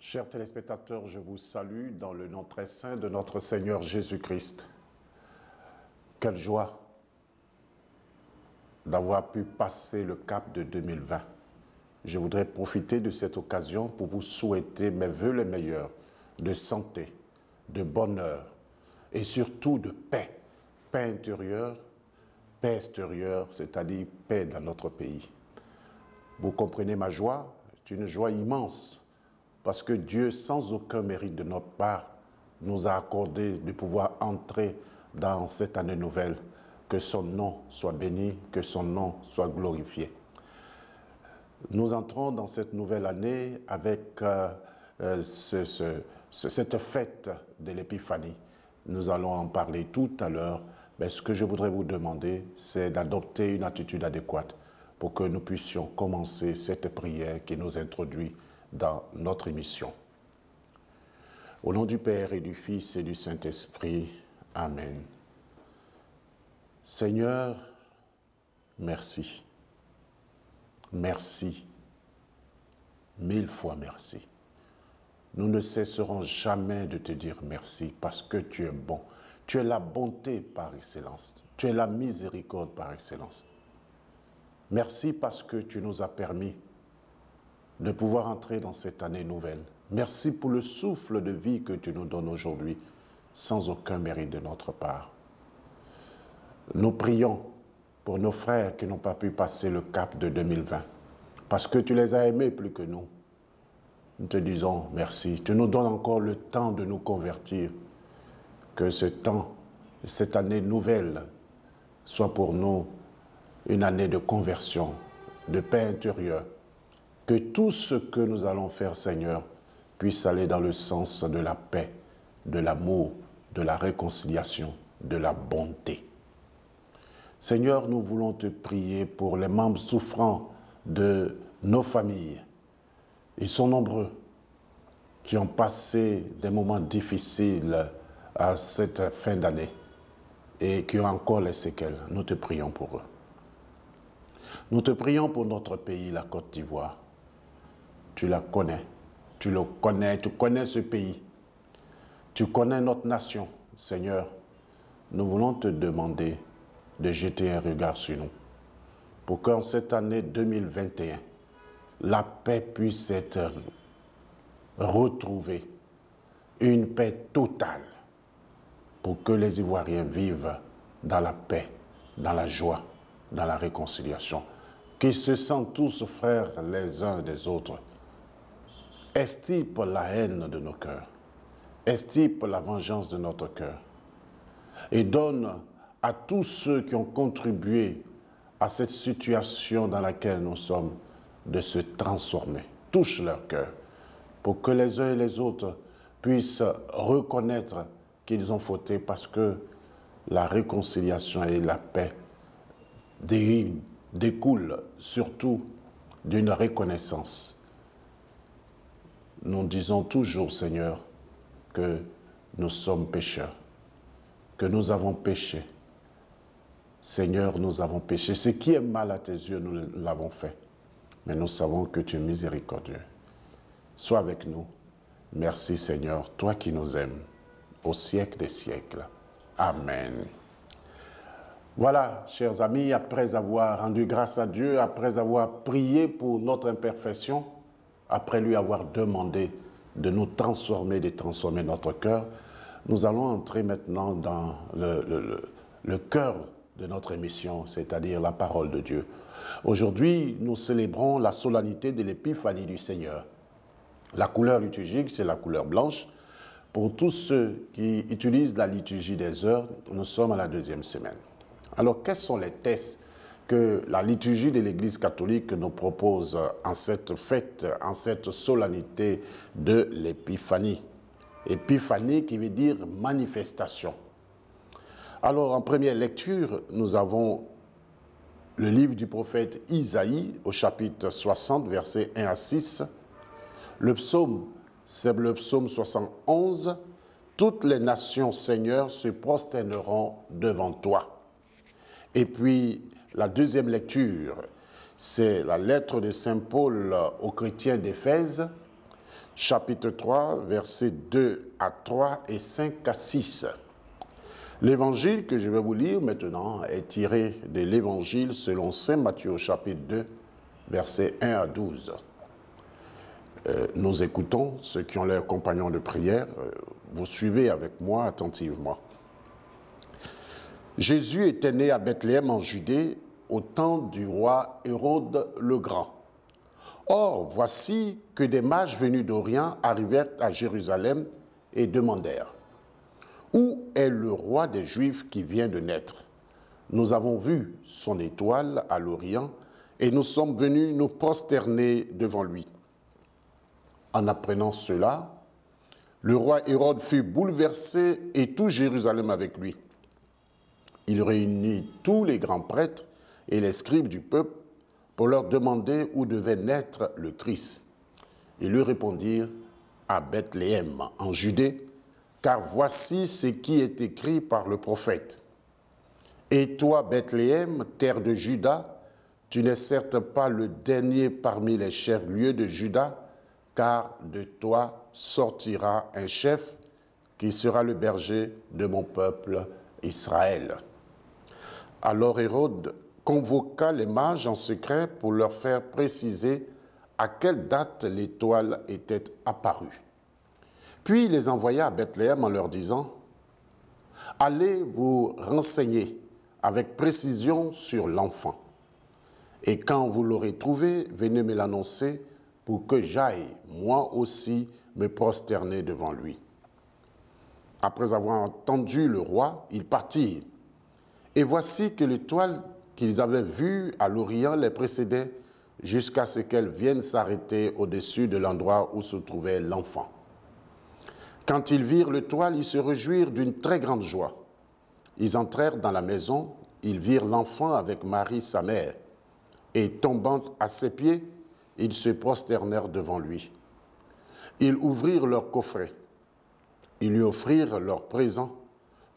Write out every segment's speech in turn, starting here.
Chers téléspectateurs, je vous salue dans le nom très saint de notre Seigneur Jésus-Christ. Quelle joie d'avoir pu passer le cap de 2020. Je voudrais profiter de cette occasion pour vous souhaiter mes vœux les meilleurs, de santé, de bonheur et surtout de paix. Paix intérieure, paix extérieure, c'est-à-dire paix dans notre pays. Vous comprenez ma joie? C'est une joie immense parce que Dieu, sans aucun mérite de notre part, nous a accordé de pouvoir entrer dans cette année nouvelle. Que son nom soit béni, que son nom soit glorifié. Nous entrons dans cette nouvelle année avec cette fête de l'Épiphanie. Nous allons en parler tout à l'heure. Mais ce que je voudrais vous demander, c'est d'adopter une attitude adéquate pour que nous puissions commencer cette prière qui nous introduit dans notre émission. Au nom du Père et du Fils et du Saint-Esprit, Amen. Seigneur, merci. Merci. 1000 fois merci. Nous ne cesserons jamais de te dire merci parce que tu es bon. Tu es la bonté par excellence. Tu es la miséricorde par excellence. Merci parce que tu nous as permis de pouvoir entrer dans cette année nouvelle. Merci pour le souffle de vie que tu nous donnes aujourd'hui, sans aucun mérite de notre part. Nous prions pour nos frères qui n'ont pas pu passer le cap de 2020, parce que tu les as aimés plus que nous. Nous te disons merci. Tu nous donnes encore le temps de nous convertir. Que ce temps, cette année nouvelle, soit pour nous une année de conversion, de paix intérieure. Que tout ce que nous allons faire, Seigneur, puisse aller dans le sens de la paix, de l'amour, de la réconciliation, de la bonté. Seigneur, nous voulons te prier pour les membres souffrants de nos familles. Ils sont nombreux qui ont passé des moments difficiles à cette fin d'année et qui ont encore les séquelles. Nous te prions pour eux. Nous te prions pour notre pays, la Côte d'Ivoire. Tu la connais, tu le connais, tu connais ce pays. Tu connais notre nation, Seigneur. Nous voulons te demander de jeter un regard sur nous pour qu'en cette année 2021, la paix puisse être retrouvée, une paix totale pour que les Ivoiriens vivent dans la paix, dans la joie, dans la réconciliation, qu'ils se sentent tous frères les uns des autres. Extirpe la haine de nos cœurs, extirpe la vengeance de notre cœur et donne à tous ceux qui ont contribué à cette situation dans laquelle nous sommes de se transformer. Touche leur cœur pour que les uns et les autres puissent reconnaître qu'ils ont fauté parce que la réconciliation et la paix découlent surtout d'une reconnaissance. Nous disons toujours, Seigneur, que nous sommes pécheurs, que nous avons péché. Seigneur, nous avons péché. Ce qui est mal à tes yeux, nous l'avons fait. Mais nous savons que tu es miséricordieux. Sois avec nous. Merci, Seigneur, toi qui nous aimes, au siècle des siècles. Amen. Voilà, chers amis, après avoir rendu grâce à Dieu, après avoir prié pour notre imperfection, après lui avoir demandé de nous transformer, de transformer notre cœur, nous allons entrer maintenant dans le cœur de notre émission, c'est-à-dire la parole de Dieu. Aujourd'hui, nous célébrons la solennité de l'Épiphanie du Seigneur. La couleur liturgique, c'est la couleur blanche. Pour tous ceux qui utilisent la liturgie des heures, nous sommes à la 2e semaine. Alors, quels sont les textes que la liturgie de l'Église catholique nous propose en cette fête, en cette solennité de l'Épiphanie? Épiphanie qui veut dire manifestation. Alors, en première lecture, nous avons le livre du prophète Isaïe au chapitre 60, versets 1 à 6. Le psaume, c'est le psaume 71. Toutes les nations, Seigneur, se prosterneront devant toi. Et puis, la deuxième lecture, c'est la lettre de Saint Paul aux chrétiens d'Éphèse. chapitre 3, versets 2 à 3 et 5 à 6. L'évangile que je vais vous lire maintenant est tiré de l'évangile selon saint Matthieu au chapitre 2, versets 1 à 12. Nous écoutons ceux qui ont leurs compagnons de prière. Vous suivez avec moi attentivement. Jésus était né à Bethléem en Judée au temps du roi Hérode le Grand. Or, voici que des mages venus d'Orient arrivèrent à Jérusalem et demandèrent « Où est le roi des Juifs qui vient de naître? Nous avons vu son étoile à l'Orient et nous sommes venus nous prosterner devant lui. » En apprenant cela, le roi Hérode fut bouleversé et tout Jérusalem avec lui. Il réunit tous les grands prêtres et les scribes du peuple pour leur demander où devait naître le Christ. Ils lui répondirent à Bethléem, en Judée, car voici ce qui est écrit par le prophète. Et toi, Bethléem, terre de Juda, tu n'es certes pas le dernier parmi les chefs-lieux de Juda, car de toi sortira un chef qui sera le berger de mon peuple Israël. Alors Hérode convoqua les mages en secret pour leur faire préciser à quelle date l'étoile était apparue. Puis il les envoya à Bethléem en leur disant « Allez vous renseigner avec précision sur l'enfant. Et quand vous l'aurez trouvé, venez me l'annoncer pour que j'aille, moi aussi, me prosterner devant lui. » Après avoir entendu le roi, ils partirent. Et voici que l'étoile qu'ils avaient vue à l'Orient les précédait jusqu'à ce qu'elle vienne s'arrêter au-dessus de l'endroit où se trouvait l'enfant. Quand ils virent l'étoile, ils se réjouirent d'une très grande joie. Ils entrèrent dans la maison, ils virent l'enfant avec Marie, sa mère, et tombant à ses pieds, ils se prosternèrent devant lui. Ils ouvrirent leur coffret. Ils lui offrirent leurs présents,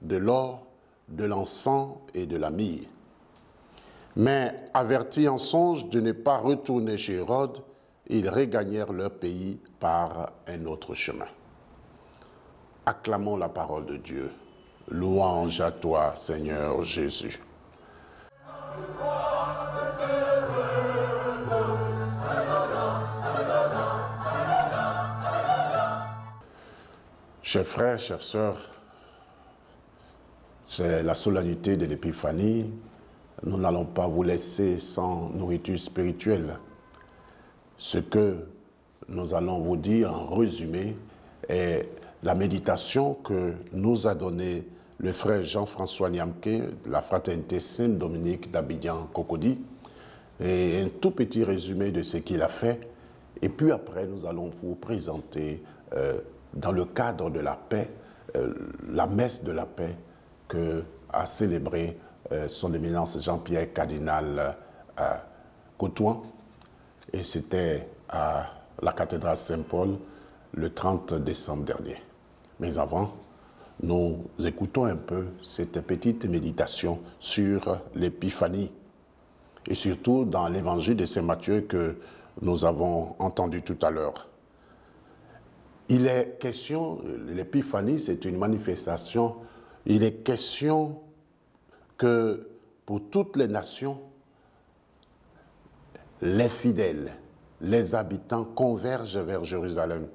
de l'or, de l'encens et de la myrrhe. Mais avertis en songe de ne pas retourner chez Hérode, ils regagnèrent leur pays par un autre chemin. Acclamons la parole de Dieu. Louange à toi, Seigneur Jésus. Chers frères, chères sœurs, c'est la solennité de l'Épiphanie. Nous n'allons pas vous laisser sans nourriture spirituelle. Ce que nous allons vous dire en résumé est la méditation que nous a donnée le frère Jean-François Niamke, de la fraternité Saint-Dominique d'Abidjan-Cocody, et un tout petit résumé de ce qu'il a fait. Et puis après, nous allons vous présenter, dans le cadre de la paix, la messe de la paix que a célébré son éminence Jean-Pierre Cardinal Cotouan. Et c'était à la cathédrale Saint-Paul le 30 décembre dernier. Mais avant, nous écoutons un peu cette petite méditation sur l'Épiphanie et surtout dans l'évangile de Saint Matthieu que nous avons entendu tout à l'heure. Il est question, l'Épiphanie, c'est une manifestation, il est question que pour toutes les nations, les fidèles, les habitants convergent vers Jérusalem.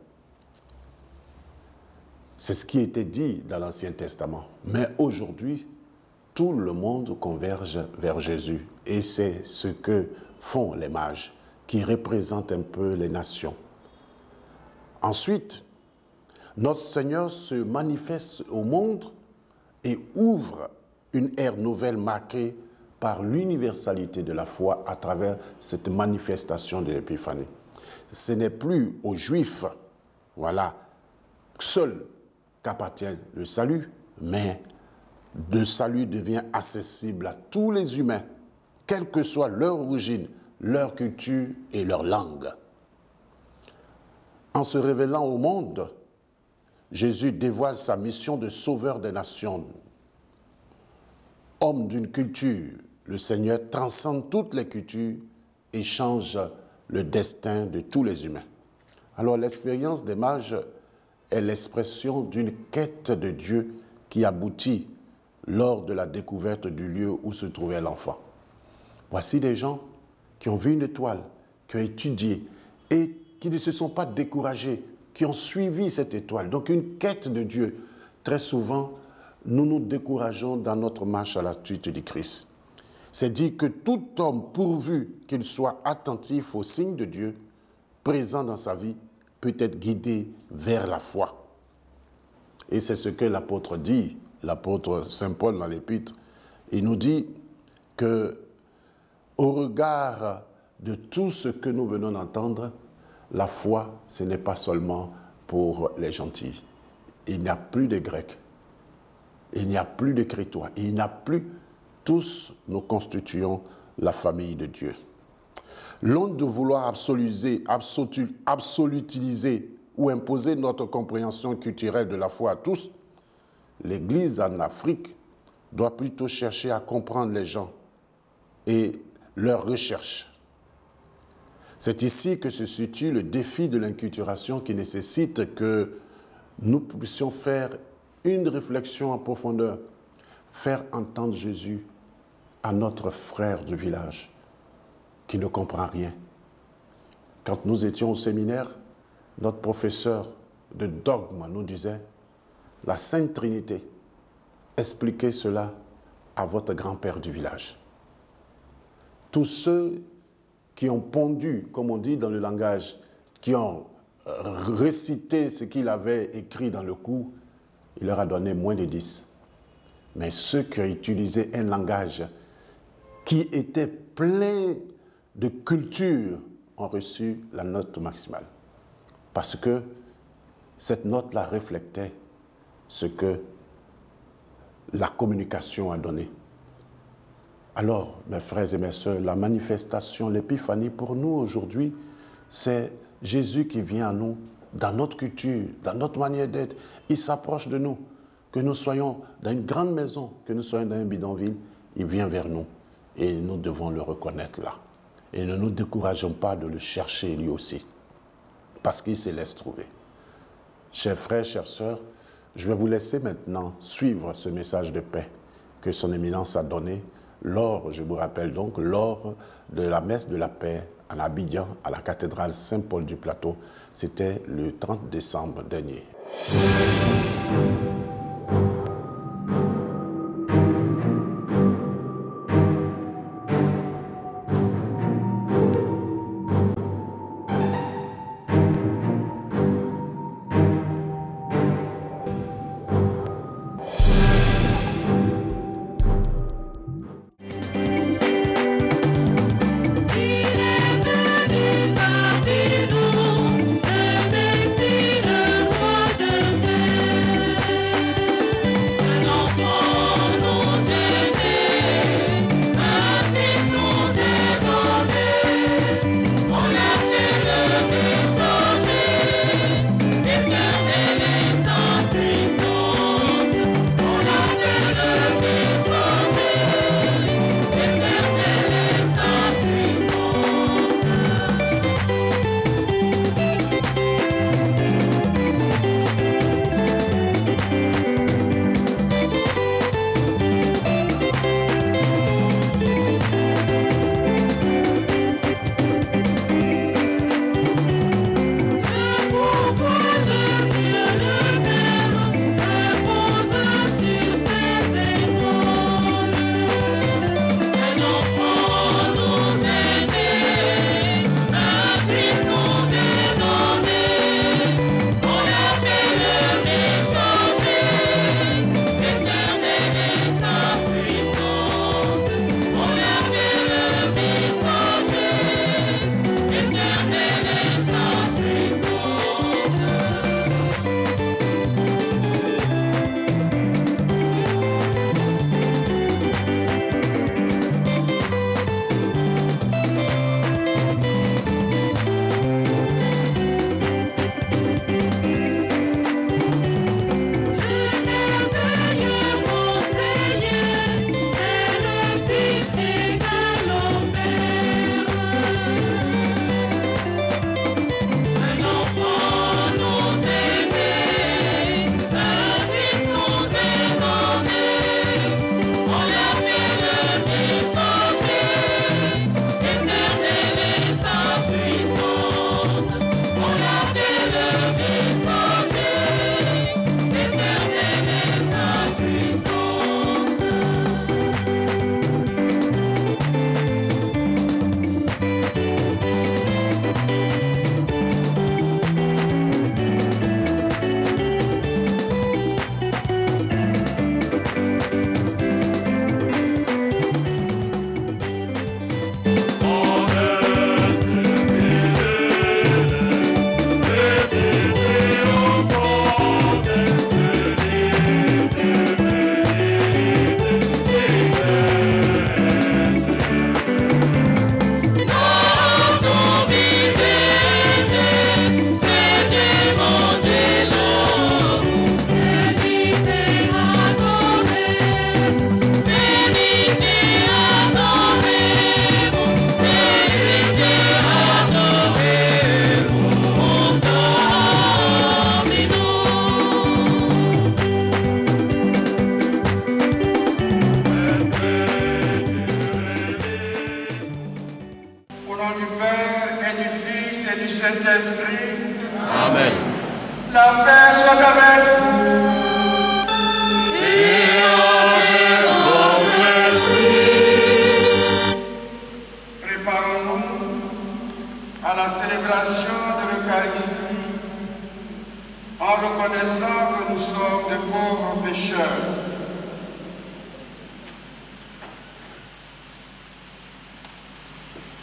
C'est ce qui était dit dans l'Ancien Testament. Mais aujourd'hui, tout le monde converge vers Jésus. Et c'est ce que font les mages, qui représentent un peu les nations. Ensuite, notre Seigneur se manifeste au monde et ouvre une ère nouvelle marquée par l'universalité de la foi à travers cette manifestation de l'Épiphanie. Ce n'est plus aux Juifs, voilà, seuls qu'appartient le salut, mais le salut devient accessible à tous les humains, quelle que soit leur origine, leur culture et leur langue. En se révélant au monde, Jésus dévoile sa mission de sauveur des nations. Homme d'une culture, le Seigneur transcende toutes les cultures et change le destin de tous les humains. Alors l'expérience des mages est l'expression d'une quête de Dieu qui aboutit lors de la découverte du lieu où se trouvait l'enfant. Voici des gens qui ont vu une étoile, qui ont étudié et qui ne se sont pas découragés, qui ont suivi cette étoile. Donc une quête de Dieu. Très souvent, nous nous décourageons dans notre marche à la suite du Christ. C'est dit que tout homme, pourvu qu'il soit attentif aux signes de Dieu, présent dans sa vie, peut être guidé vers la foi. Et c'est ce que l'apôtre dit, l'apôtre Saint Paul dans l'Épître. Il nous dit que, au regard de tout ce que nous venons d'entendre, la foi, ce n'est pas seulement pour les gentils. Il n'y a plus de Grecs, il n'y a plus de Crétois, il n'y a plus, tous nous constituons la famille de Dieu. L'onde de vouloir absolutiser ou imposer notre compréhension culturelle de la foi à tous, l'Église en Afrique doit plutôt chercher à comprendre les gens et leurs recherches. C'est ici que se situe le défi de l'inculturation qui nécessite que nous puissions faire une réflexion en profondeur, faire entendre Jésus à notre frère du village qui ne comprend rien. Quand nous étions au séminaire, notre professeur de dogme nous disait « La Sainte Trinité, expliquez cela à votre grand-père du village. » Tous ceux qui ont pondu, comme on dit dans le langage, qui ont récité ce qu'il avait écrit dans le cours, il leur a donné moins de 10. Mais ceux qui ont utilisé un langage qui était plein de culture ont reçu la note maximale. Parce que cette note-là reflétait ce que la communication a donné. Alors, mes frères et mes sœurs, la manifestation, l'épiphanie pour nous aujourd'hui, c'est Jésus qui vient à nous dans notre culture, dans notre manière d'être. Il s'approche de nous. Que nous soyons dans une grande maison, que nous soyons dans un bidonville, il vient vers nous. Et nous devons le reconnaître là. Et ne nous décourageons pas de le chercher lui aussi. Parce qu'il se laisse trouver. Chers frères, chères sœurs, je vais vous laisser maintenant suivre ce message de paix que son éminence a donné lors, je vous rappelle donc, lors de la messe de la paix en Abidjan, à la cathédrale Saint-Paul du Plateau. C'était le 30 décembre dernier.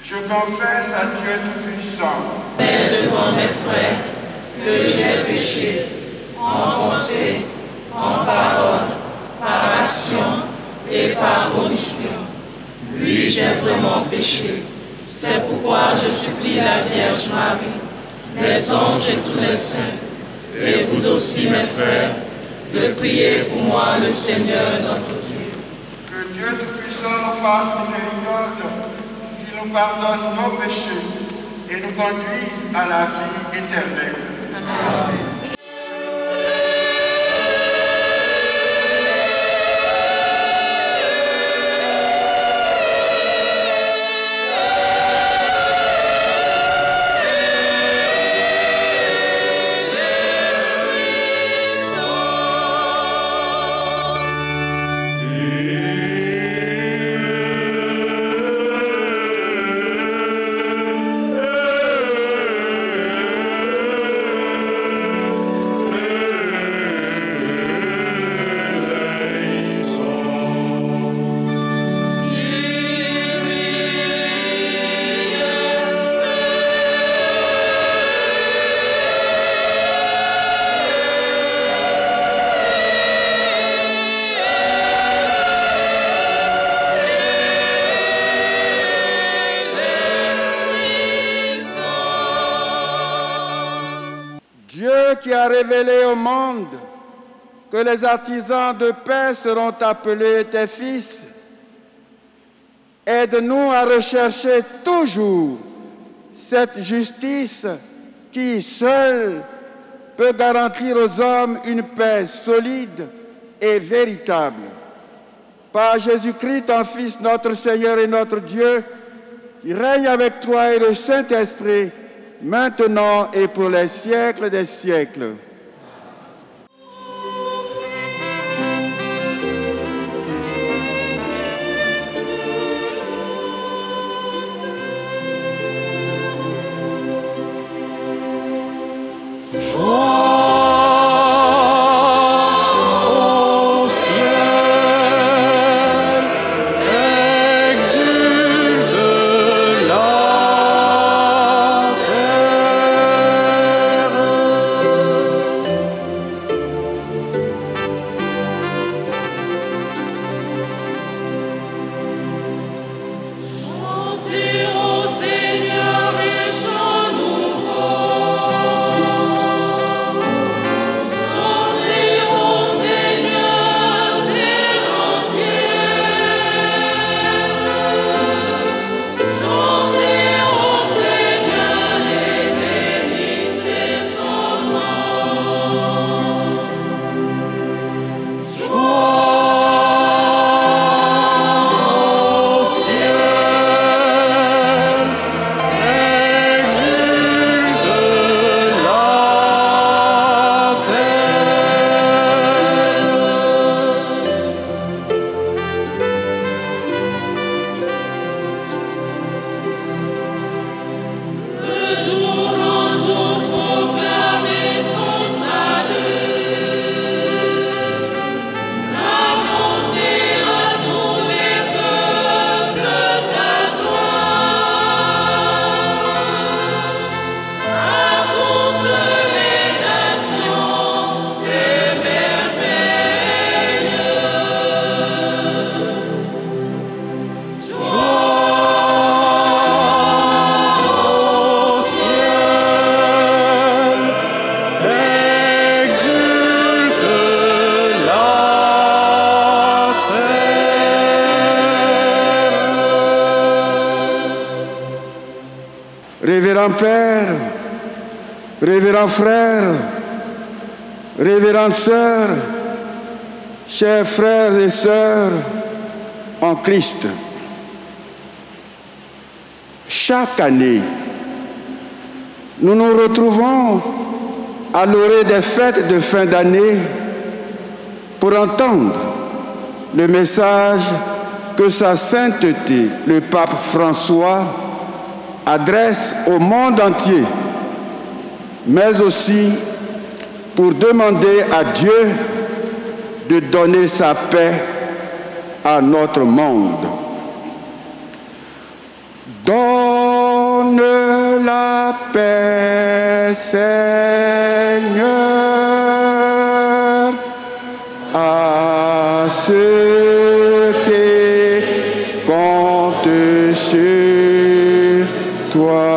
Je confesse à Dieu Tout-Puissant et devant mes frères que j'ai péché en pensée, en parole, par action et par omission. Oui, j'ai vraiment péché. C'est pourquoi je supplie la Vierge Marie, les anges et tous les saints, et vous aussi mes frères, de prier pour moi le Seigneur notre Dieu. que Dieu Tout-Puissant nous fasse miséricorde, qu'il nous pardonne nos péchés et nous conduise à la vie éternelle. Amen. Qui a révélé au monde que les artisans de paix seront appelés tes fils, aide-nous à rechercher toujours cette justice qui seule peut garantir aux hommes une paix solide et véritable. Par Jésus-Christ, ton Fils, notre Seigneur et notre Dieu, qui règne avec toi et le Saint-Esprit, maintenant et pour les siècles des siècles. Révérend Père, révérend frère, révérende sœur, chers frères et sœurs en Christ, chaque année, nous nous retrouvons à l'orée des fêtes de fin d'année pour entendre le message que sa sainteté, le pape François, adresse au monde entier, mais aussi pour demander à Dieu de donner sa paix à notre monde. Donne la paix, Seigneur, à ceux qui comptent sur toi.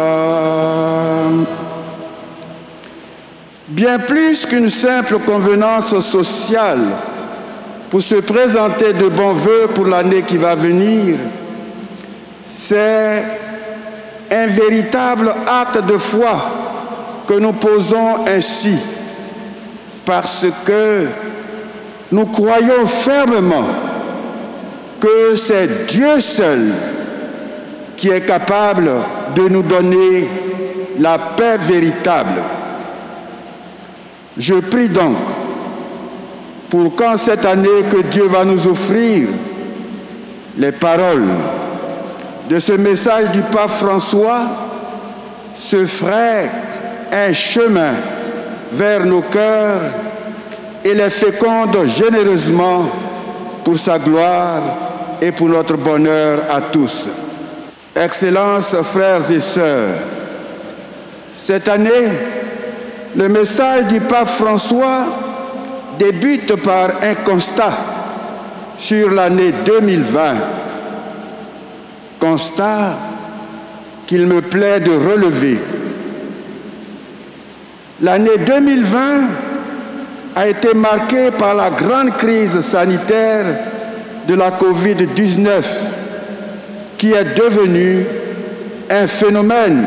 Bien plus qu'une simple convenance sociale pour se présenter de bons vœux pour l'année qui va venir, c'est un véritable acte de foi que nous posons ainsi, parce que nous croyons fermement que c'est Dieu seul qui est capable de nous donner la paix véritable. Je prie donc pour qu'en cette année que Dieu va nous offrir, les paroles de ce message du pape François se feraient un chemin vers nos cœurs et les féconde généreusement pour sa gloire et pour notre bonheur à tous. Excellences, frères et sœurs, cette année, le message du pape François débute par un constat sur l'année 2020. Constat qu'il me plaît de relever. L'année 2020 a été marquée par la grande crise sanitaire de la Covid-19, qui est devenue un phénomène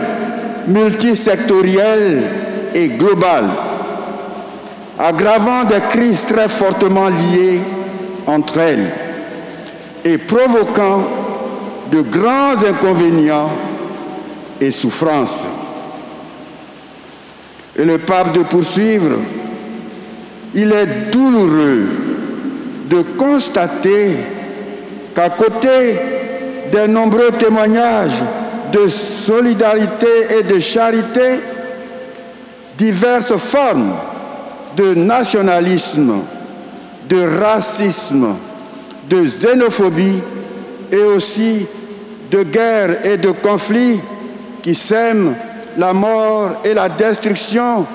multisectoriel et global, aggravant des crises très fortement liées entre elles et provoquant de grands inconvénients et souffrances. Et le pape de poursuivre, il est douloureux de constater qu'à côté des nombreux témoignages de solidarité et de charité, diverses formes de nationalisme, de racisme, de xénophobie et aussi de guerre et de conflits qui sèment la mort et la destruction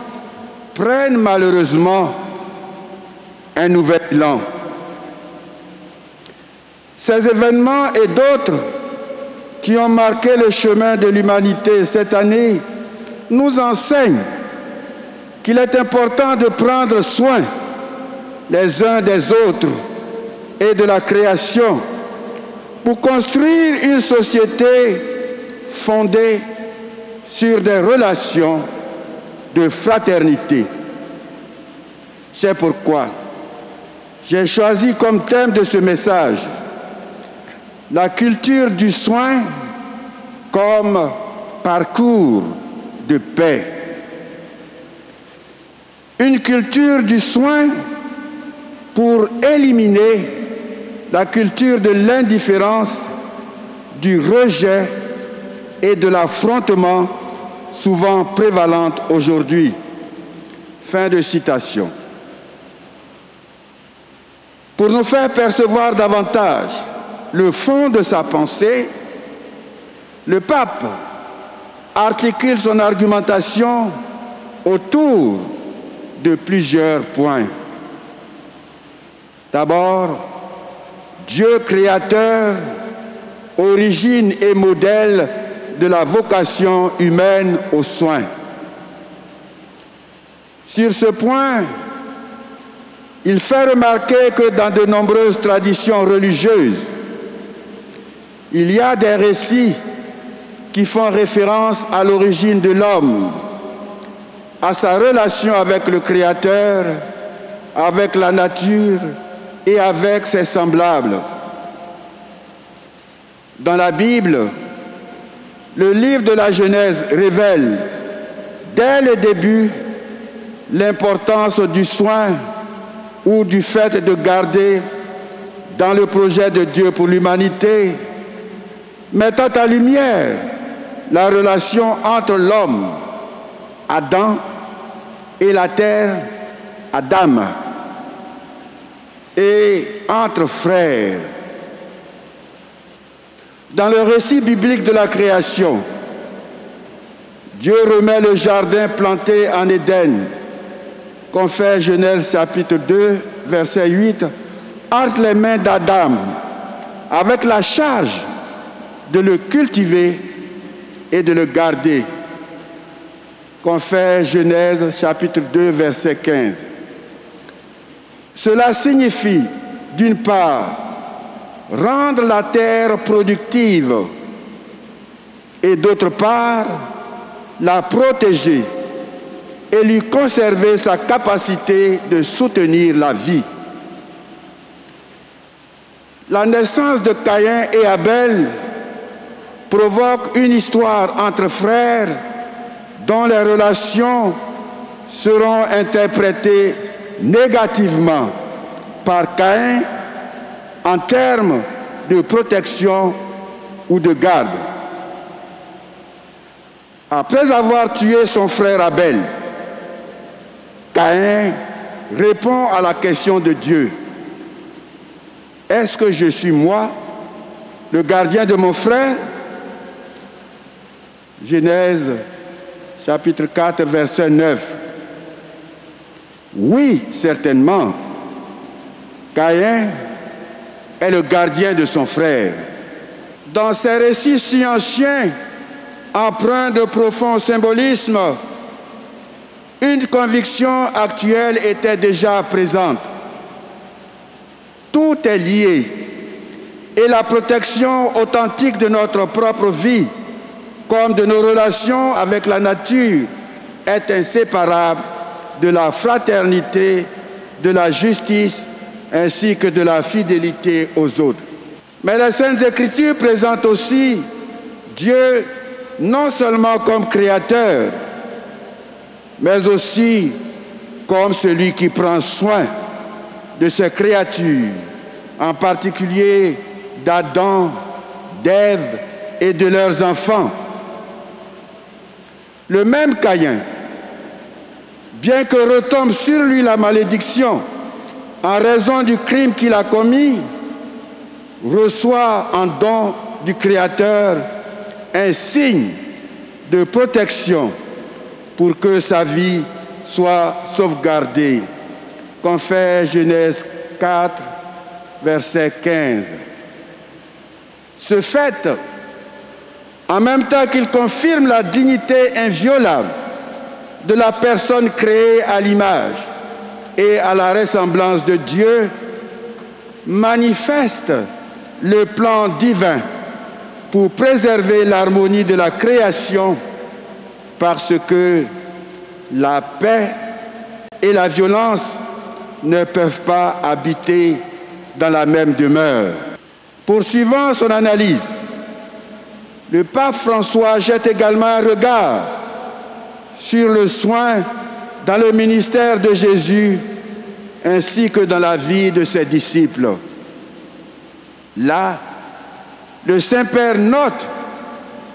prennent malheureusement un nouvel élan. Ces événements et d'autres qui ont marqué le chemin de l'humanité cette année nous enseignent qu'il est important de prendre soin les uns des autres et de la création pour construire une société fondée sur des relations de fraternité. C'est pourquoi j'ai choisi comme thème de ce message la culture du soin comme parcours de paix. Une culture du soin pour éliminer la culture de l'indifférence, du rejet et de l'affrontement souvent prévalente aujourd'hui. Fin de citation. Pour nous faire percevoir davantage le fond de sa pensée, le pape articule son argumentation autour de plusieurs points. D'abord, Dieu créateur, origine et modèle de la vocation humaine aux soins. Sur ce point, il fait remarquer que dans de nombreuses traditions religieuses, il y a des récits qui font référence à l'origine de l'homme, à sa relation avec le Créateur, avec la nature et avec ses semblables. Dans la Bible, le livre de la Genèse révèle dès le début l'importance du soin ou du fait de garder dans le projet de Dieu pour l'humanité, mettant en lumière la relation entre l'homme, Adam, et la terre, Adam, et entre frères. Dans le récit biblique de la création, Dieu remet le jardin planté en Éden, confère Genèse chapitre 2, verset 8, entre les mains d'Adam, avec la charge de le cultiver et de le garder. Confère Genèse chapitre 2, verset 15. Cela signifie, d'une part, rendre la terre productive et d'autre part, la protéger et lui conserver sa capacité de soutenir la vie. La naissance de Caïn et Abel provoque une histoire entre frères dont les relations seront interprétées négativement par Caïn en termes de protection ou de garde. Après avoir tué son frère Abel, Caïn répond à la question de Dieu. Est-ce que je suis moi, le gardien de mon frère? Genèse chapitre 4, verset 9. Oui, certainement, Caïn est le gardien de son frère. Dans ces récits si anciens, empreints de profond symbolisme, une conviction actuelle était déjà présente. Tout est lié et la protection authentique de notre propre vie, comme de nos relations avec la nature, est inséparable de la fraternité, de la justice, ainsi que de la fidélité aux autres. Mais les Saintes Écritures présentent aussi Dieu non seulement comme créateur, mais aussi comme celui qui prend soin de ses créatures, en particulier d'Adam, d'Ève et de leurs enfants. Le même Caïn, bien que retombe sur lui la malédiction en raison du crime qu'il a commis, reçoit en don du Créateur un signe de protection pour que sa vie soit sauvegardée. Confère Genèse 4, verset 15. Ce fait, en même temps qu'il confirme la dignité inviolable de la personne créée à l'image et à la ressemblance de Dieu, manifeste le plan divin pour préserver l'harmonie de la création, parce que la paix et la violence ne peuvent pas habiter dans la même demeure. Poursuivant son analyse, le pape François jette également un regard sur le soin dans le ministère de Jésus ainsi que dans la vie de ses disciples. Là, le Saint-Père note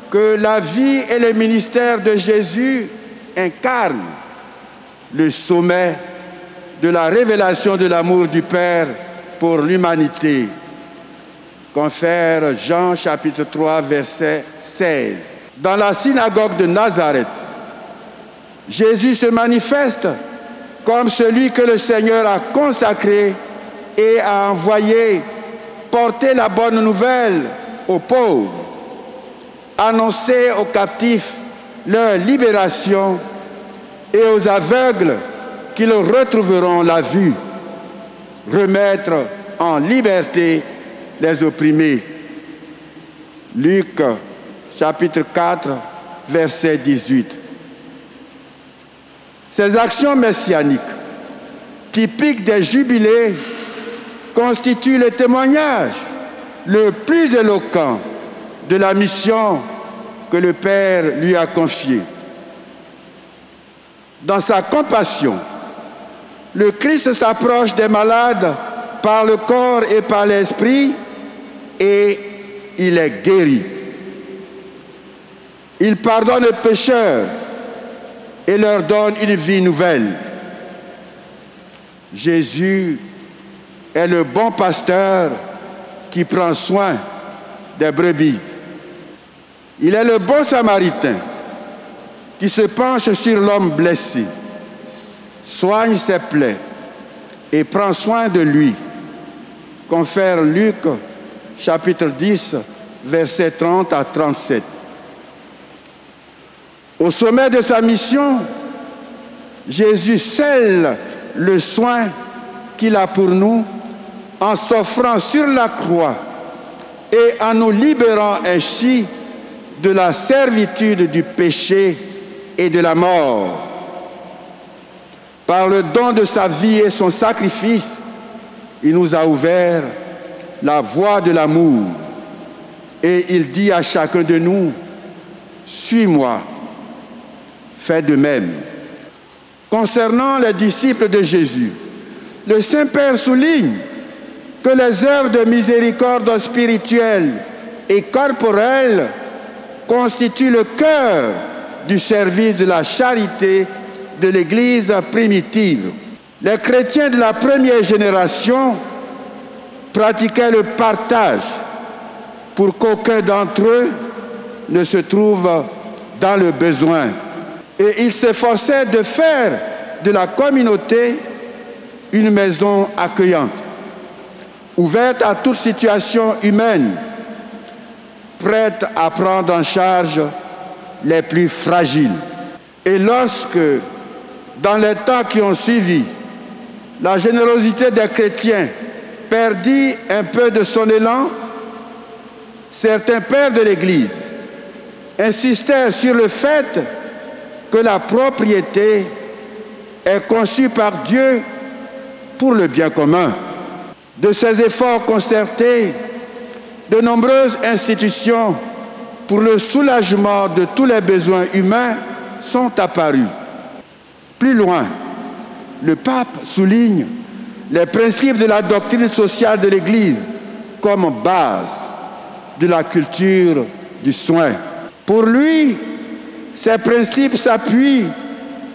que la vie et le ministère de Jésus incarnent le sommet de la révélation de l'amour du Père pour l'humanité. Confère Jean chapitre 3, verset 16. Dans la synagogue de Nazareth, Jésus se manifeste comme celui que le Seigneur a consacré et a envoyé porter la bonne nouvelle aux pauvres, annoncer aux captifs leur libération et aux aveugles qu'ils retrouveront la vue, remettre en liberté les opprimés. Luc chapitre 4, verset 18. Ces actions messianiques, typiques des jubilés, constituent le témoignage le plus éloquent de la mission que le Père lui a confiée. Dans sa compassion, le Christ s'approche des malades par le corps et par l'esprit et il est guéri. Il pardonne les pécheurs et leur donne une vie nouvelle. Jésus est le bon pasteur qui prend soin des brebis. Il est le bon samaritain qui se penche sur l'homme blessé, soigne ses plaies et prend soin de lui. Confère Luc, chapitre 10, versets 30 à 37. Au sommet de sa mission, Jésus scelle le soin qu'il a pour nous en s'offrant sur la croix et en nous libérant ainsi de la servitude du péché et de la mort. Par le don de sa vie et son sacrifice, il nous a ouvert la voie de l'amour. Et il dit à chacun de nous, « Suis-moi, fais de même. » Concernant les disciples de Jésus, le Saint-Père souligne que les œuvres de miséricorde spirituelle et corporelle constituent le cœur du service de la charité de l'Église primitive. Les chrétiens de la première génération pratiquaient le partage pour qu'aucun d'entre eux ne se trouve dans le besoin. Et ils s'efforçaient de faire de la communauté une maison accueillante, ouverte à toute situation humaine, prête à prendre en charge les plus fragiles. Et lorsque, dans les temps qui ont suivi, la générosité des chrétiens perdit un peu de son élan, certains pères de l'Église insistaient sur le fait que la propriété est conçue par Dieu pour le bien commun. De ces efforts concertés, de nombreuses institutions pour le soulagement de tous les besoins humains sont apparues. Plus loin, le pape souligne les principes de la doctrine sociale de l'Église comme base de la culture du soin. Pour lui, ces principes s'appuient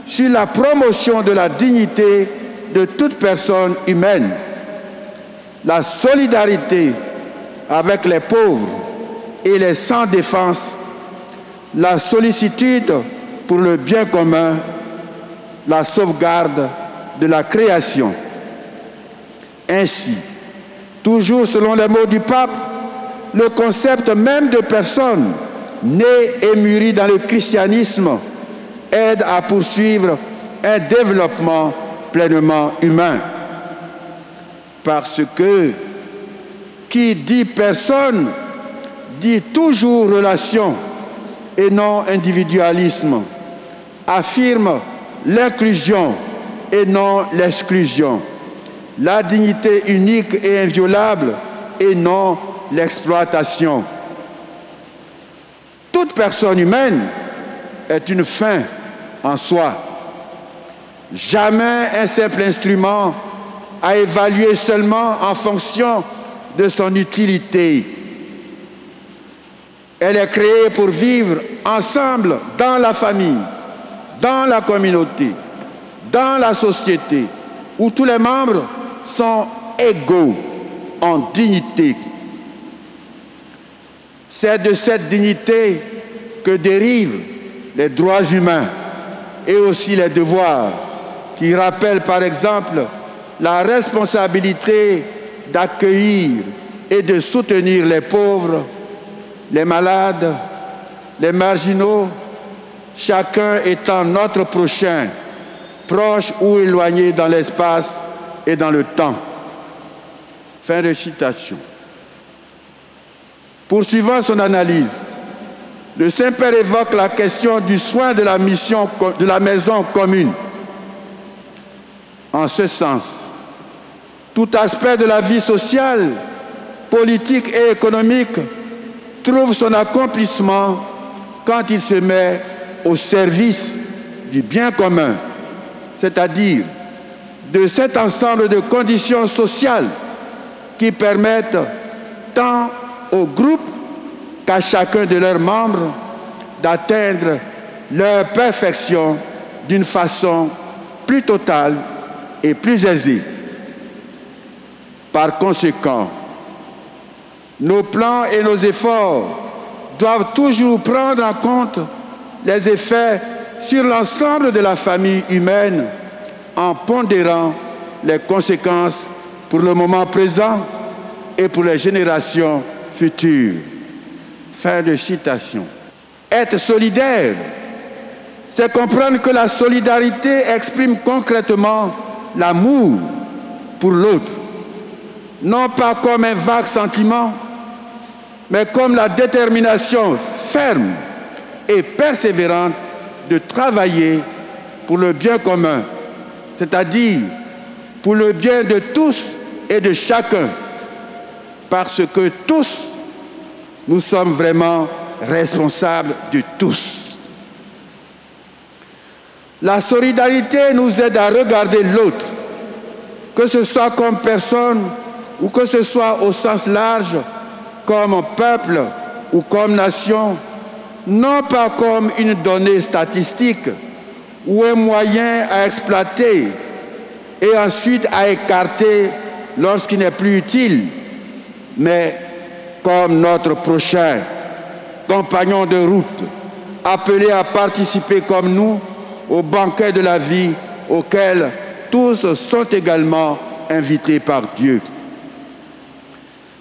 sur la promotion de la dignité de toute personne humaine, la solidarité avec les pauvres et les sans défense, la sollicitude pour le bien commun, la sauvegarde de la création. Ainsi, toujours selon les mots du pape, le concept même de personne née et mûrie dans le christianisme aide à poursuivre un développement pleinement humain. Parce que qui dit personne dit toujours relation et non individualisme, affirme l'inclusion et non l'exclusion, la dignité unique et inviolable et non l'exploitation. Toute personne humaine est une fin en soi. Jamais un simple instrument à évaluer seulement en fonction de son utilité. Elle est créée pour vivre ensemble dans la famille, dans la communauté, dans la société, où tous les membres sont égaux en dignité. C'est de cette dignité que dérivent les droits humains et aussi les devoirs, qui rappellent par exemple la responsabilité d'accueillir et de soutenir les pauvres, les malades, les marginaux, chacun étant notre prochain, proche ou éloigné dans l'espace et dans le temps. Fin de citation. Poursuivant son analyse, le Saint-Père évoque la question du soin de la mission de la maison commune. En ce sens, tout aspect de la vie sociale, politique et économique trouve son accomplissement quand il se met au service du bien commun, c'est-à-dire de cet ensemble de conditions sociales qui permettent tant au groupe qu'à chacun de leurs membres d'atteindre leur perfection d'une façon plus totale et plus aisée. Par conséquent, nos plans et nos efforts doivent toujours prendre en compte les effets sur l'ensemble de la famille humaine en pondérant les conséquences pour le moment présent et pour les générations futures. Fin de citation. Être solidaire, c'est comprendre que la solidarité exprime concrètement l'amour pour l'autre, non pas comme un vague sentiment, mais comme la détermination ferme et persévérante de travailler pour le bien commun, c'est-à-dire pour le bien de tous et de chacun, parce que tous, nous sommes vraiment responsables de tous. La solidarité nous aide à regarder l'autre, que ce soit comme personne ou que ce soit au sens large, comme peuple ou comme nation, non pas comme une donnée statistique ou un moyen à exploiter et ensuite à écarter lorsqu'il n'est plus utile, mais comme notre prochain, compagnon de route, appelé à participer comme nous au banquet de la vie auquel tous sont également invités par Dieu.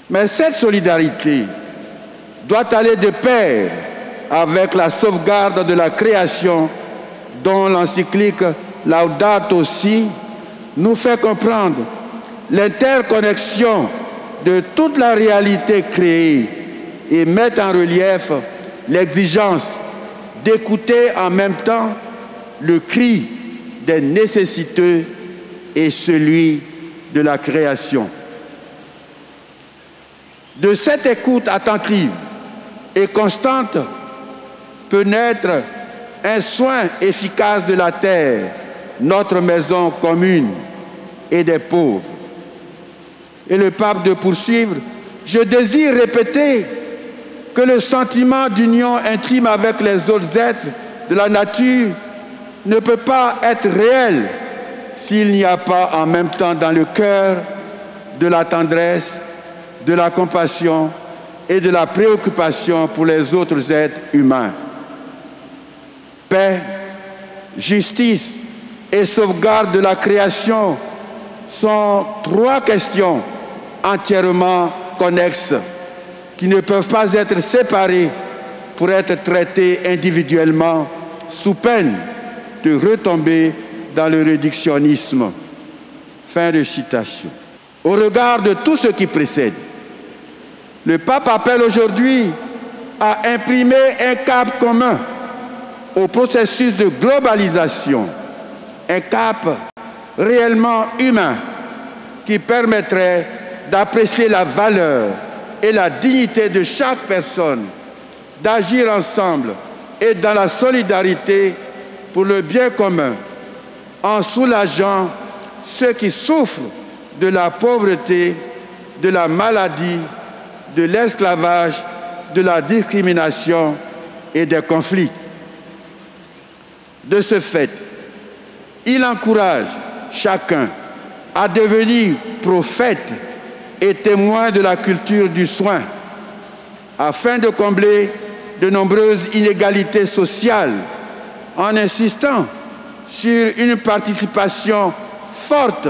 Mais cette solidarité doit aller de pair avec la sauvegarde de la création dont l'encyclique Laudato Si nous fait comprendre l'interconnexion de toute la réalité créée et met en relief l'exigence d'écouter en même temps le cri des nécessiteux et celui de la création. De cette écoute attentive et constante peut naître un soin efficace de la terre, notre maison commune, et des pauvres. Et le pape de poursuivre, je désire répéter que le sentiment d'union intime avec les autres êtres de la nature ne peut pas être réel s'il n'y a pas en même temps dans le cœur de la tendresse, de la compassion et de la préoccupation pour les autres êtres humains. Paix, justice et sauvegarde de la création sont trois questions entièrement connexes qui ne peuvent pas être séparées pour être traitées individuellement sous peine de retomber dans le réductionnisme. Fin de citation. Au regard de tout ce qui précède, le pape appelle aujourd'hui à imprimer un cap commun au processus de globalisation, un cap réellement humain qui permettrait d'apprécier la valeur et la dignité de chaque personne, d'agir ensemble et dans la solidarité pour le bien commun, en soulageant ceux qui souffrent de la pauvreté, de la maladie, de l'esclavage, de la discrimination et des conflits. De ce fait, il encourage chacun à devenir prophète et témoin de la culture du soin, afin de combler de nombreuses inégalités sociales, en insistant sur une participation forte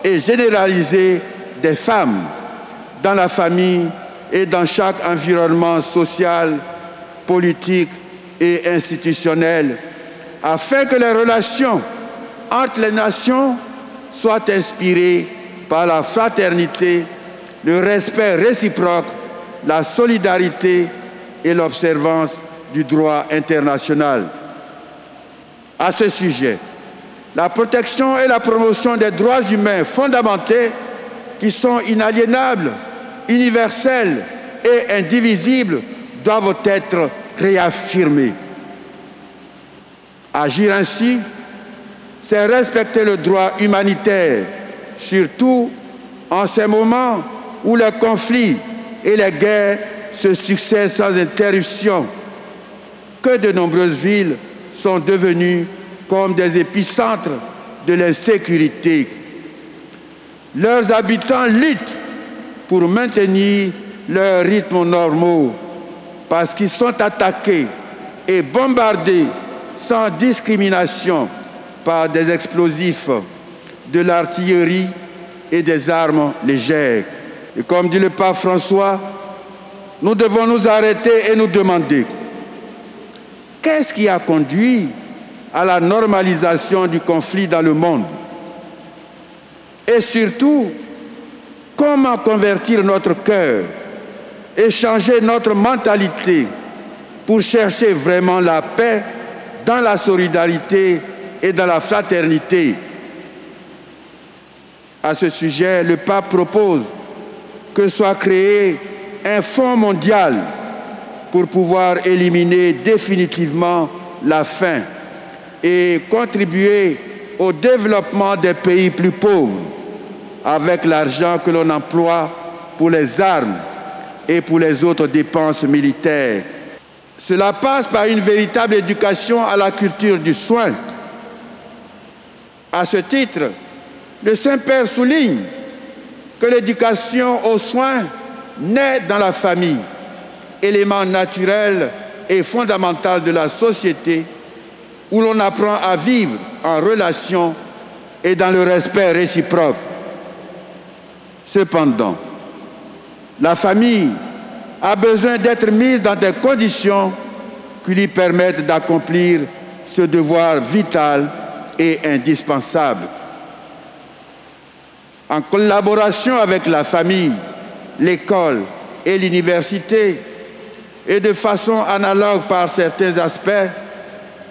et généralisée des femmes dans la famille et dans chaque environnement social, politique et institutionnel, afin que les relations entre les nations soient inspirées par la fraternité, le respect réciproque, la solidarité et l'observance du droit international. À ce sujet, la protection et la promotion des droits humains fondamentaux qui sont inaliénables, universels et indivisibles doivent être réaffirmés. Agir ainsi, c'est respecter le droit humanitaire, surtout en ces moments où les conflits et les guerres se succèdent sans interruption, que de nombreuses villes sont devenues comme des épicentres de l'insécurité. Leurs habitants luttent pour maintenir leurs rythmes normaux parce qu'ils sont attaqués et bombardés sans discrimination par des explosifs, de l'artillerie et des armes légères. Et comme dit le pape François, nous devons nous arrêter et nous demander qu'est-ce qui a conduit à la normalisation du conflit dans le monde? Et surtout, comment convertir notre cœur et changer notre mentalité pour chercher vraiment la paix dans la solidarité et dans la fraternité? À ce sujet, le pape propose que soit créé un fonds mondial pour pouvoir éliminer définitivement la faim et contribuer au développement des pays plus pauvres avec l'argent que l'on emploie pour les armes et pour les autres dépenses militaires. Cela passe par une véritable éducation à la culture du soin. À ce titre, le Saint-Père souligne que l'éducation aux soins naît dans la famille, élément naturel et fondamental de la société où l'on apprend à vivre en relation et dans le respect réciproque. Cependant, la famille a besoin d'être mise dans des conditions qui lui permettent d'accomplir ce devoir vital et indispensable. En collaboration avec la famille, l'école et l'université, et de façon analogue par certains aspects,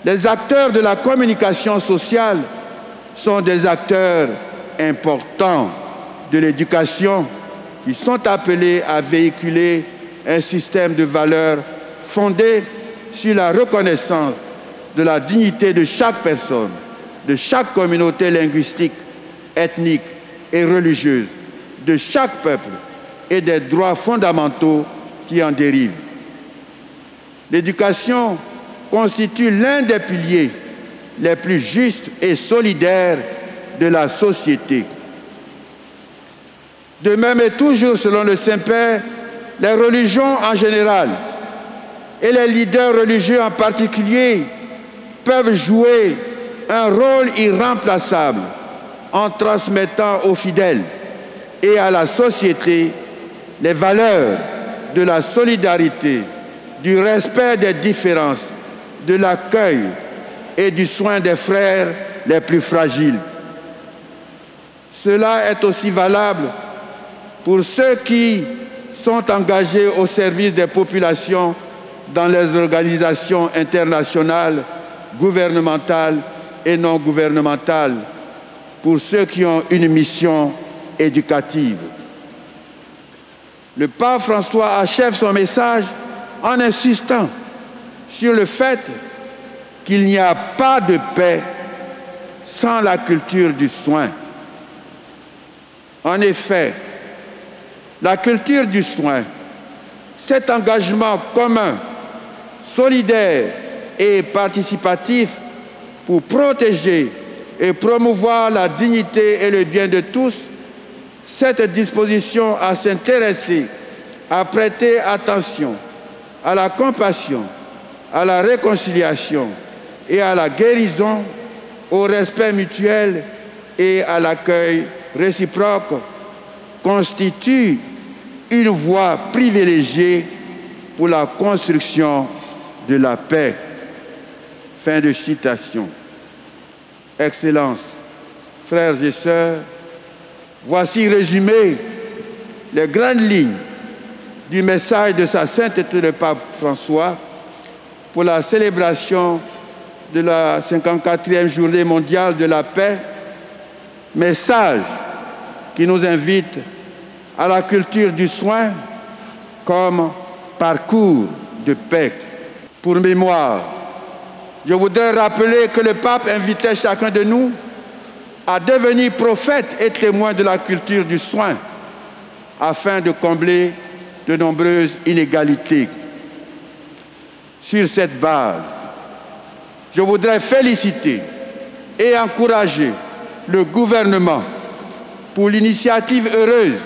les acteurs de la communication sociale sont des acteurs importants de l'éducation qui sont appelés à véhiculer un système de valeurs fondé sur la reconnaissance de la dignité de chaque personne, de chaque communauté linguistique, ethnique et religieuse, de chaque peuple et des droits fondamentaux qui en dérivent. L'éducation constitue l'un des piliers les plus justes et solidaires de la société. De même et toujours selon le Saint-Père, les religions en général et les leaders religieux en particulier peuvent jouer un rôle irremplaçable en transmettant aux fidèles et à la société les valeurs de la solidarité, du respect des différences, de l'accueil et du soin des frères les plus fragiles. Cela est aussi valable pour ceux qui sont engagés au service des populations dans les organisations internationales, gouvernementales et non gouvernementales, pour ceux qui ont une mission éducative. Le pape François achève son message en insistant sur le fait qu'il n'y a pas de paix sans la culture du soin. En effet, la culture du soin, cet engagement commun, solidaire et participatif pour protéger et promouvoir la dignité et le bien de tous, cette disposition à s'intéresser, à prêter attention à la compassion, à la réconciliation et à la guérison, au respect mutuel et à l'accueil réciproque, constitue une voie privilégiée pour la construction de la paix. Fin de citation. Excellences, frères et sœurs, voici résumé les grandes lignes du message de sa sainteté le pape François pour la célébration de la 54e journée mondiale de la paix, message qui nous invite à la culture du soin comme parcours de paix. Pour mémoire, je voudrais rappeler que le pape invitait chacun de nous à devenir prophète et témoin de la culture du soin afin de combler de nombreuses inégalités. Sur cette base, je voudrais féliciter et encourager le gouvernement pour l'initiative heureuse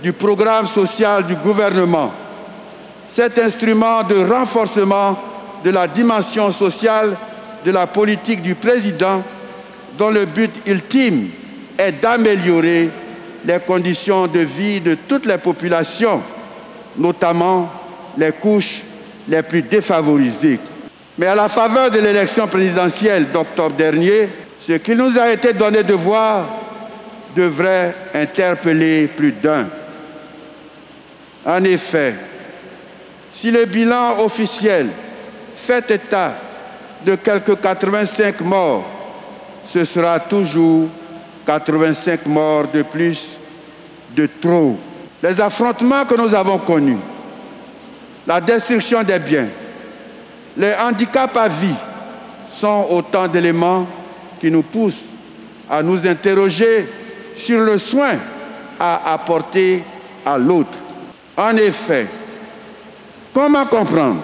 du programme social du gouvernement, cet instrument de renforcement de la dimension sociale de la politique du président dont le but ultime est d'améliorer les conditions de vie de toutes les populations, notamment les couches les plus défavorisées. Mais à la faveur de l'élection présidentielle d'octobre dernier, ce qu'il nous a été donné de voir devrait interpeller plus d'un. En effet, si le bilan officiel fait état de quelques 85 morts, ce sera toujours 85 morts de plus, de trop. Les affrontements que nous avons connus, la destruction des biens, les handicaps à vie sont autant d'éléments qui nous poussent à nous interroger sur le soin à apporter à l'autre. En effet, comment comprendre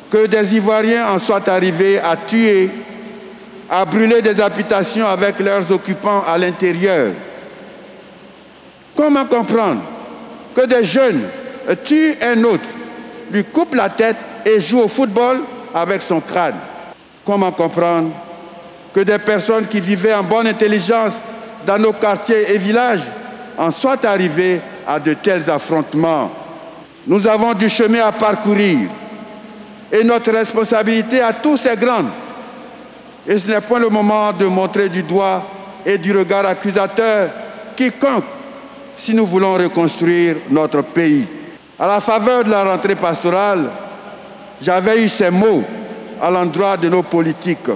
que des Ivoiriens en soient arrivés à tuer, à brûler des habitations avec leurs occupants à l'intérieur? Comment comprendre que des jeunes tuent un autre, lui coupent la tête et jouent au football avec son crâne? Comment comprendre que des personnes qui vivaient en bonne intelligence dans nos quartiers et villages en soient arrivées à de tels affrontements? Nous avons du chemin à parcourir et notre responsabilité à tous est grande. Et ce n'est point le moment de montrer du doigt et du regard accusateur quiconque si nous voulons reconstruire notre pays. À la faveur de la rentrée pastorale, j'avais eu ces mots à l'endroit de nos politiques.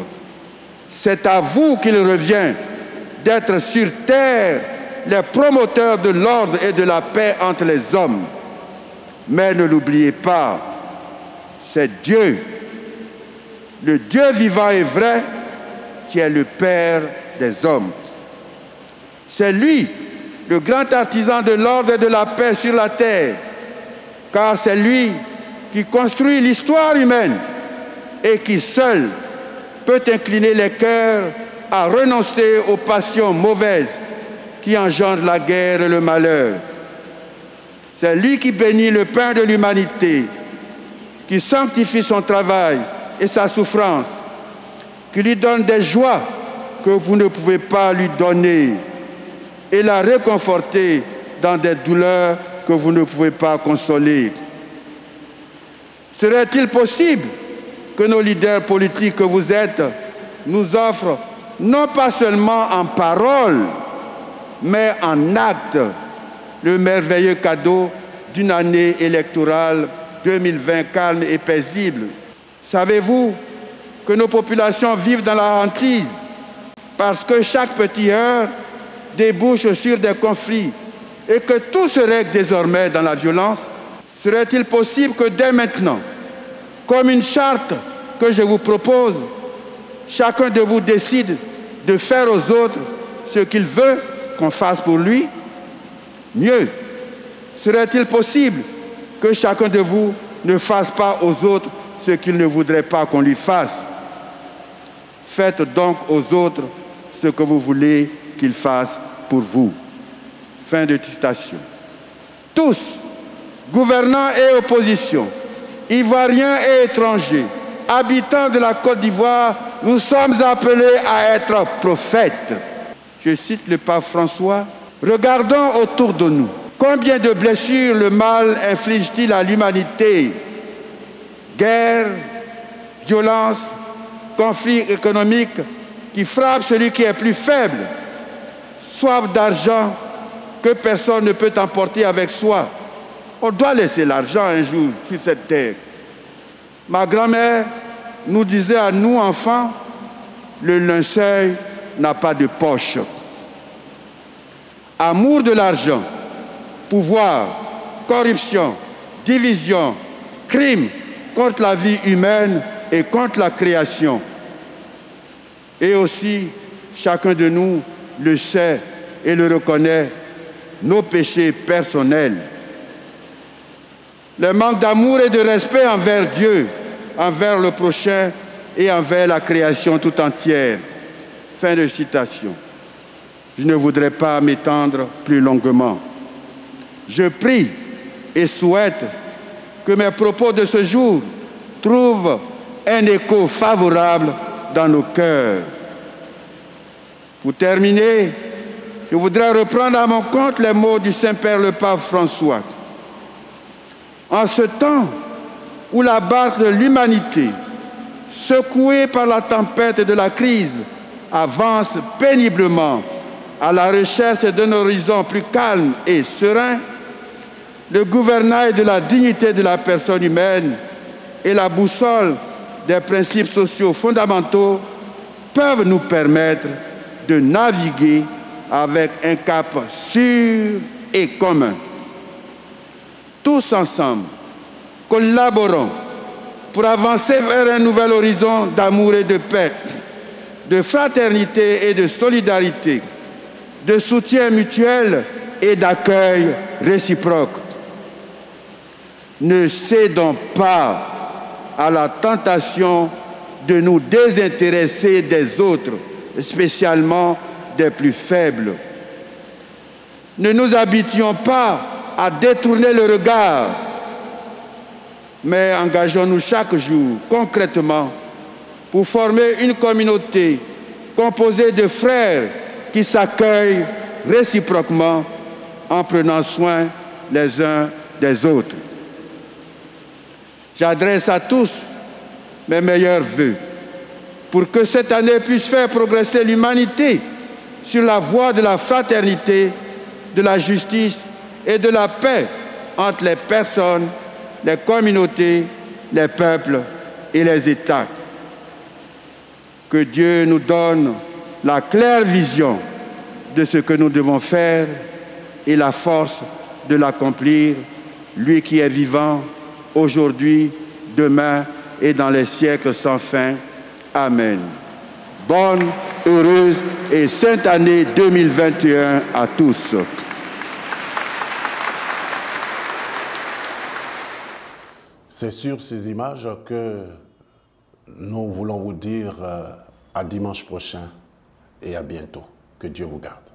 C'est à vous qu'il revient d'être sur terre les promoteurs de l'ordre et de la paix entre les hommes. Mais ne l'oubliez pas, c'est Dieu, le Dieu vivant et vrai, qui est le Père des hommes. C'est lui, le grand artisan de l'ordre et de la paix sur la terre, car c'est lui qui construit l'histoire humaine et qui seul peut incliner les cœurs à renoncer aux passions mauvaises qui engendrent la guerre et le malheur. C'est lui qui bénit le pain de l'humanité, qui sanctifie son travail et sa souffrance, qui lui donne des joies que vous ne pouvez pas lui donner et la réconforter dans des douleurs que vous ne pouvez pas consoler. Serait-il possible que nos leaders politiques que vous êtes nous offrent, non pas seulement en parole, mais en acte, le merveilleux cadeau d'une année électorale 2020 calme et paisible? Savez-vous que nos populations vivent dans la hantise parce que chaque petite heure débouche sur des conflits et que tout se règle désormais dans la violence? Serait-il possible que dès maintenant, comme une charte que je vous propose, chacun de vous décide de faire aux autres ce qu'il veut qu'on fasse pour lui? Mieux, serait-il possible que chacun de vous ne fasse pas aux autres ce qu'il ne voudrait pas qu'on lui fasse? Faites donc aux autres ce que vous voulez qu'ils fassent pour vous. Fin de citation. Tous, gouvernants et opposition, Ivoiriens et étrangers, habitants de la Côte d'Ivoire, nous sommes appelés à être prophètes. Je cite le pape François. Regardons autour de nous. Combien de blessures le mal inflige-t-il à l'humanité? Guerre, violence, conflits économiques qui frappent celui qui est plus faible, soif d'argent que personne ne peut emporter avec soi. On doit laisser l'argent un jour sur cette terre. Ma grand-mère nous disait à nous, enfants, le linceul n'a pas de poche. Amour de l'argent, pouvoir, corruption, division, crime contre la vie humaine et contre la création. Et aussi, chacun de nous le sait et le reconnaît, nos péchés personnels. Le manque d'amour et de respect envers Dieu, envers le prochain et envers la création tout entière. Fin de citation. Je ne voudrais pas m'étendre plus longuement. Je prie et souhaite que mes propos de ce jour trouvent un écho favorable dans nos cœurs. Pour terminer, je voudrais reprendre à mon compte les mots du Saint-Père le Pape François. En ce temps où la barque de l'humanité, secouée par la tempête de la crise, avance péniblement à la recherche d'un horizon plus calme et serein, le gouvernail de la dignité de la personne humaine et la boussole des principes sociaux fondamentaux peuvent nous permettre de naviguer avec un cap sûr et commun. Tous ensemble, collaborons pour avancer vers un nouvel horizon d'amour et de paix, de fraternité et de solidarité, de soutien mutuel et d'accueil réciproque. Ne cédons pas à la tentation de nous désintéresser des autres, spécialement des plus faibles. Ne nous habitions pas à détourner le regard, mais engageons-nous chaque jour concrètement pour former une communauté composée de frères qui s'accueillent réciproquement en prenant soin les uns des autres. J'adresse à tous mes meilleurs vœux pour que cette année puisse faire progresser l'humanité sur la voie de la fraternité, de la justice et de la paix entre les personnes, les communautés, les peuples et les États. Que Dieu nous donne la claire vision de ce que nous devons faire et la force de l'accomplir, lui qui est vivant aujourd'hui, demain et dans les siècles sans fin. Amen. Bonne, heureuse et sainte année 2021 à tous. C'est sur ces images que nous voulons vous dire à dimanche prochain et à bientôt. Que Dieu vous garde.